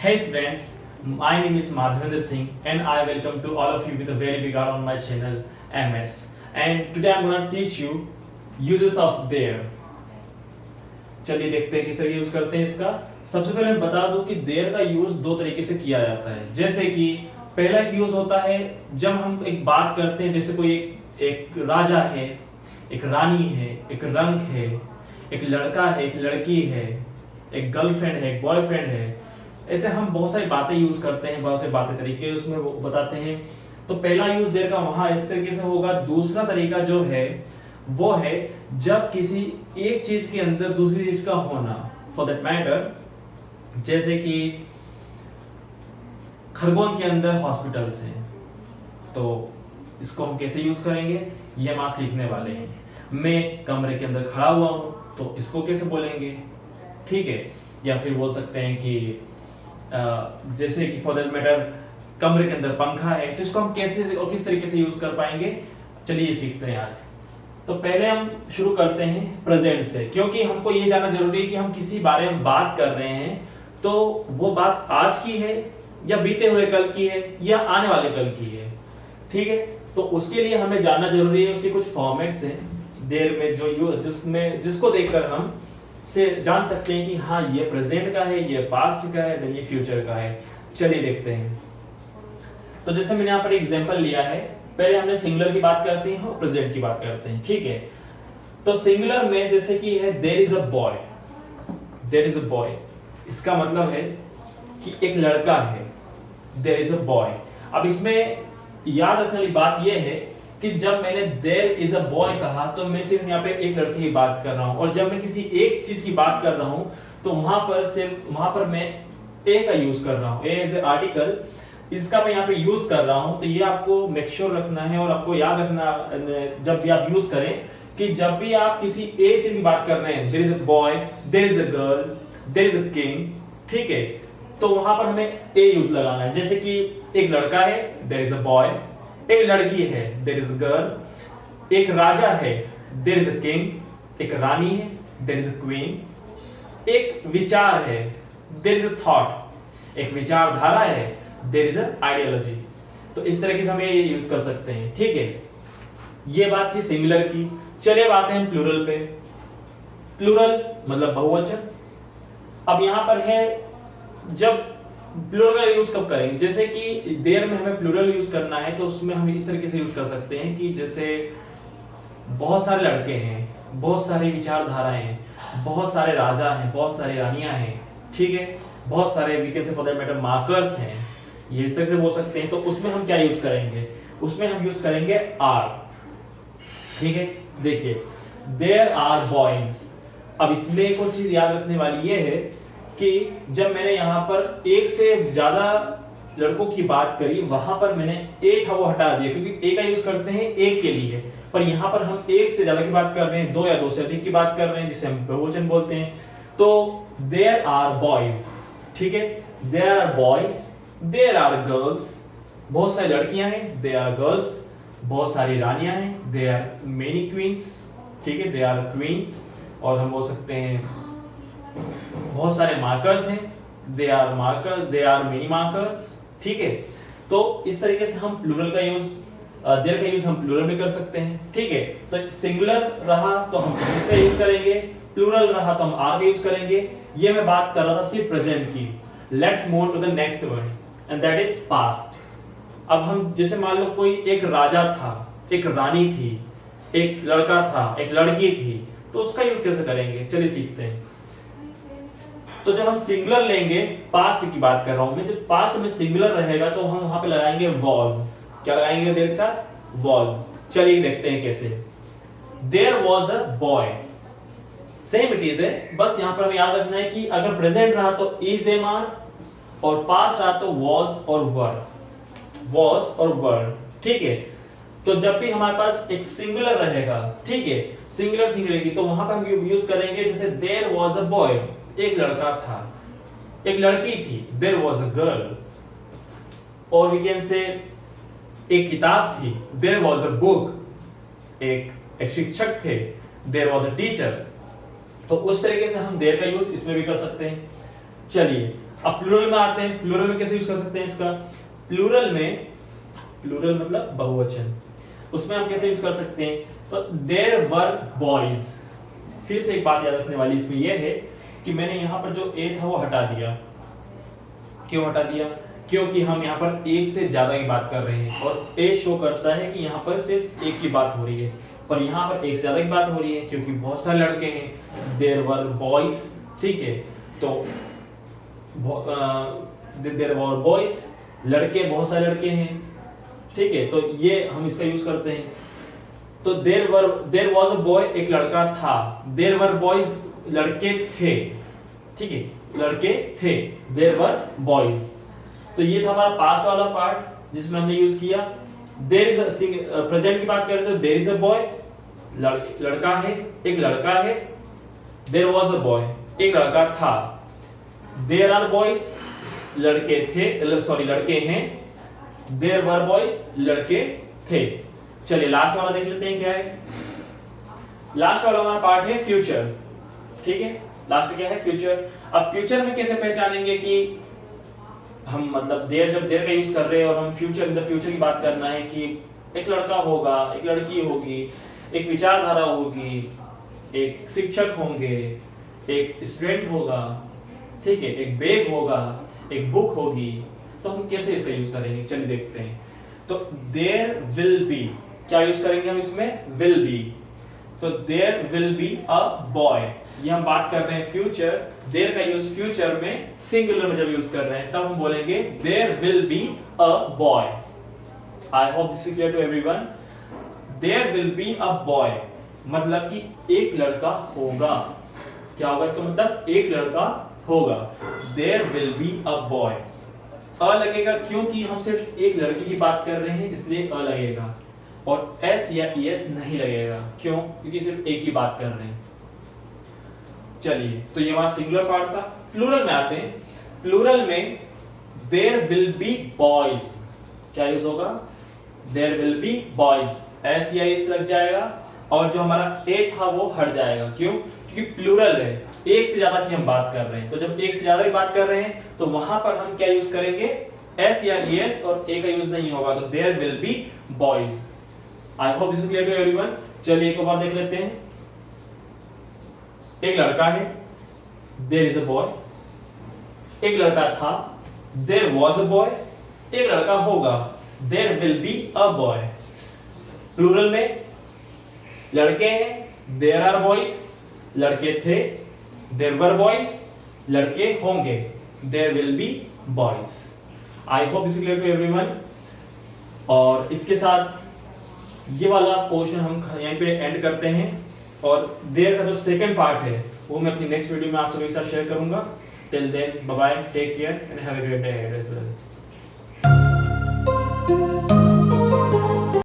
Hey friends, my name is Madhavendra Singh and I welcome to all of you with a very big heart on my channel MS. And today I'm going to teach you uses of there. चलिए देखते हैं किस तरह use करते हैं इसका। सबसे पहले मैं बता दूं कि देयर का यूज दो तरीके से किया जाता है। जैसे कि पहला यूज होता है जब हम एक बात करते हैं, जैसे कोई एक राजा है, एक रानी है, एक रंग है, एक लड़का है, एक लड़की है, एक गर्लफ्रेंड है, एक बॉयफ्रेंड है। ऐसे हम बहुत सारी बातें यूज करते हैं, बहुत से बातें तरीके उसमें वो बताते हैं। तो पहला यूज देयर का वहां इस तरीके से होगा। दूसरा तरीका जो है वो है जब किसी एक चीज के अंदर दूसरी चीज का होना। फॉर दैट मैटर, जैसे कि खरगोन के अंदर हॉस्पिटल्स हैं, तो इसको हम कैसे यूज करेंगे ये हम आज सीखने वाले हैं। मैं कमरे के अंदर खड़ा हुआ हूं तो इसको कैसे बोलेंगे, ठीक है। या फिर बोल सकते हैं कि जैसे कि फॉर दैट मैटर कमरे के अंदर पंखा है, तो इसको हम कैसे और किस तरीके से यूज कर पाएंगे, चलिए सीखते हैं आज। तो पहले हम शुरू करते हैं प्रेजेंट से, क्योंकि हमको ये जानना जरूरी है कि हम किसी बारे में बात कर रहे हैं तो वो बात आज की है या बीते हुए कल की है या आने वाले कल की है, ठीक है। तो उसके लिए हमें जानना जरूरी है। उसके कुछ फॉर्मेट्स हैं देयर में जो जिसको देखकर हम से जान सकते हैं कि हाँ ये प्रेजेंट का है, ये पास्ट का है, ये फ्यूचर का है। चलिए देखते हैं। तो जैसे मैंने यहाँ पर एग्जांपल लिया है, पहले हमने सिंगुलर की बात करते हैं और प्रेजेंट की बात करते हैं, ठीक है। तो सिंगुलर में जैसे कि है there is a boy, there is a boy, इसका मतलब है कि एक लड़का है, देयर इज अ बॉय। अब इसमें याद रखने वाली बात यह है कि जब मैंने देयर इज अ बॉय कहा तो मैं सिर्फ यहाँ पे एक लड़के की बात कर रहा हूं, और जब मैं किसी एक चीज की बात कर रहा हूं तो वहां पर मैं ए का यूज कर रहा हूं। ए एज ए आर्टिकल, इसका मैं यहाँ पे यूज कर रहा हूं। तो ये आपको मेक श्योर रखना है और आपको याद रखना जब भी आप यूज करें कि जब भी आप किसी एक चीज की बात कर रहे हैं, there is a boy, there is a girl, there is a king, ठीक है, तो वहां पर हमें ए यूज लगाना है। जैसे कि एक लड़का है, देयर इज अ बॉय, एक लड़की है, देयर इज अ गर्ल, एक राजा है, देयर इज अ किंग, एक रानी है, देयर इज अ क्वीन, एक विचार है, देयर इज अ थॉट, एक विचारधारा है, देयर इज अ आइडियोलॉजी। तो इस तरीके से हम ये यूज कर सकते हैं, ठीक है। ये बात थी सिंगुलर की। चलिए अब आते हैं प्लूरल पे। प्लूरल मतलब बहुवचन। अब यहां पर है जब प्लूरल का यूज कब करेंगे, जैसे कि देयर में हमें प्लूरल यूज करना है तो उसमें हम इस तरीके से यूज कर सकते हैं कि जैसे बहुत सारे लड़के हैं, बहुत सारी विचारधाराएं हैं, बहुत सारे राजा हैं, बहुत सारी रानियां हैं, ठीक है, बहुत सारे we can say for that matter markers हैं, ये इस तरह से बोल सकते हैं। तो उसमें हम क्या यूज करेंगे, उसमें हम यूज करेंगे आर, ठीक है। देखिए देयर आर बॉयज। अब इसमें एक और चीज याद रखने वाली ये है कि जब मैंने यहां पर एक से ज्यादा लड़कों की बात करी, वहां पर मैंने एक था वो हटा दिया, क्योंकि एक का यूज करते हैं एक के लिए, पर यहां पर हम एक से ज्यादा की बात कर रहे हैं, दो या दो से अधिक की बात कर रहे हैं, जिसे हम बहुवचन बोलते हैं। तो देयर आर बॉयज, ठीक है, there are boys, there are girls, बहुत सारी लड़कियां हैं, देयर आर गर्ल्स, बहुत सारी रानियां हैं, देयर आर मेनी क्वींस, ठीक है, देयर आर क्वींस। और हम बोल सकते हैं बहुत सारे मार्कर्स हैं, they are marker, they are many markers, ठीक है। तो इस तरीके से हम प्लूरल का यूज, देयर का यूज हम प्लूरल में कर सकते हैं, ठीक है। तो सिंगुलर रहा तो हम इसका यूज करेंगे, प्लूरल रहा तो हम आर का यूज करेंगे। ये मैं बात कर रहा था सिर्फ प्रेजेंट की। Let's move to the next one and that is past. अब हम जैसे मान लो कोई एक राजा था, एक रानी थी, एक लड़का था, एक लड़की थी, तो उसका यूज कैसे करेंगे, चलिए सीखते हैं। तो जब हम सिंगुलर लेंगे, पास्ट की बात कर रहा हूं मैं, जब पास्ट में सिंगुलर रहेगा तो हम वहां पे लगाएंगे वाज। क्या लगाएंगे देयर के साथ, वाज। चलिए देखते हैं कैसे। There was a boy, same it is है, बस यहां पर हमें याद रखना है कि अगर प्रेजेंट रहा तो इज एम आर, और पास्ट रहा तो वाज और वर, वाज और वर, ठीक है। तो जब भी हमारे पास एक सिंगुलर रहेगा, ठीक है, सिंगुलर थिंग रहेगी, तो वहां पर हम यूज करेंगे जैसे देयर वाज अ बॉय, एक लड़का था, एक लड़की थी, देयर वाज अ गर्ल, और वी कैन से एक किताब थी, देयर वाज अ बुक, एक शिक्षक थे, देयर वाज अ टीचर। तो उस तरीके से हम देयर का यूज इसमें भी कर सकते हैं। चलिए अब प्लूरल में आते हैं, प्लूरल में कैसे यूज कर सकते हैं इसका? प्लूरल में, प्लूरल मतलब बहुवचन, उसमें हम कैसे यूज कर सकते हैं? तो देयर वर बॉयज। फिर से एक बात याद रखने वाली इसमें यह है कि मैंने यहां पर जो ए था वो हटा दिया। क्यों हटा दिया? क्योंकि हम यहाँ पर एक से ज्यादा की बात कर रहे हैं और ए शो करता है कि यहाँ पर सिर्फ एक की बात हो रही है, पर यहाँ पर एक से ज्यादा की बात हो रही है क्योंकि बहुत सारे लड़के हैं। देयर वर बॉयज, ठीक है, तो देयर वर बॉयज, लड़के, बहुत सारे लड़के हैं, ठीक है, तो ये हम इसका यूज करते हैं। तो देयर वाज अ बॉय, एक लड़का था। देयर वर बॉयज, लड़के थे, ठीक है, लड़के थे, देयर वर बॉयज। तो ये था हमारा पास्ट वाला पार्ट जिसमें हमने यूज किया। देयर इज प्रेजेंट की बात करें तो देयर इज अ बॉय, लड़का है, एक लड़का है। देयर वाज अ बॉय, एक लड़का था। देयर आर बॉयज, लड़के थे, सॉरी लड़के हैं। देयर वर बॉयज, लड़के थे। चलिए लास्ट वाला देख लेते हैं क्या है। लास्ट वाला हमारा पार्ट है फ्यूचर, ठीक है, लास्ट क्या है? फ्यूचर। अब फ्यूचर में कैसे पहचानेंगे कि हम मतलब देयर, जब देयर का यूज कर रहे हैं और हम फ्यूचर, इन द फ्यूचर की बात करना है कि एक लड़का होगा, एक लड़की होगी, एक विचारधारा होगी, एक शिक्षक होंगे, एक स्टूडेंट होगा, ठीक है, एक बैग होगा, एक बुक होगी, तो हम कैसे इसका यूज करेंगे? चलिए देखते हैं। तो देयर विल बी, क्या यूज करेंगे हम इसमें? Will be. तो there will be a boy, ये हम बात कर रहे हैं फ्यूचर। देयर का यूज फ्यूचर में सिंगुलर में जब यूज कर रहे हैं तब हम बोलेंगे there will be a boy. I hope this is clear to everyone. There will be a boy मतलब कि एक लड़का होगा। क्या होगा इसका मतलब? एक लड़का होगा। There will be a boy. अ लगेगा क्योंकि हम सिर्फ एक लड़की की बात कर रहे हैं, इसलिए अ लगेगा, और एस या ईएस नहीं लगेगा। क्यों? क्योंकि सिर्फ एक ही बात कर रहे हैं। चलिए, तो ये हमारा सिंगुलर पार्ट था। प्लूरल में आते हैं। प्लूरल में देयर विल बी बॉयज, क्या यूज होगा? There will be boys, S या एस लग जाएगा और जो हमारा ए था वो हट जाएगा। क्यों? क्योंकि प्लूरल है, एक से ज्यादा की हम बात कर रहे हैं। तो जब एक से ज्यादा की बात कर रहे हैं तो वहां पर हम क्या यूज करेंगे? एस या एस, और ए का यूज नहीं होगा, तो there will be boys. I hope this is clear to everyone. चलिए एक बार देख लेते हैं। एक लड़का है, देयर इज अ बॉय। एक लड़का था, देयर वाज अ बॉय। एक लड़का होगा, there will be a boy. Plural में लड़के हैं, देयर आर बॉयज, लड़के थे। देयर वर बॉयज, लड़के होंगे, there will be boys. I hope this is clear to everyone. और इसके साथ ये वाला पोर्शन हम यहीं पे एंड करते हैं, और देयर का जो सेकंड पार्ट है वो मैं अपनी नेक्स्ट वीडियो में आप सभी के साथ शेयर करूंगा। Till then, bye bye, take care and have a great day as well.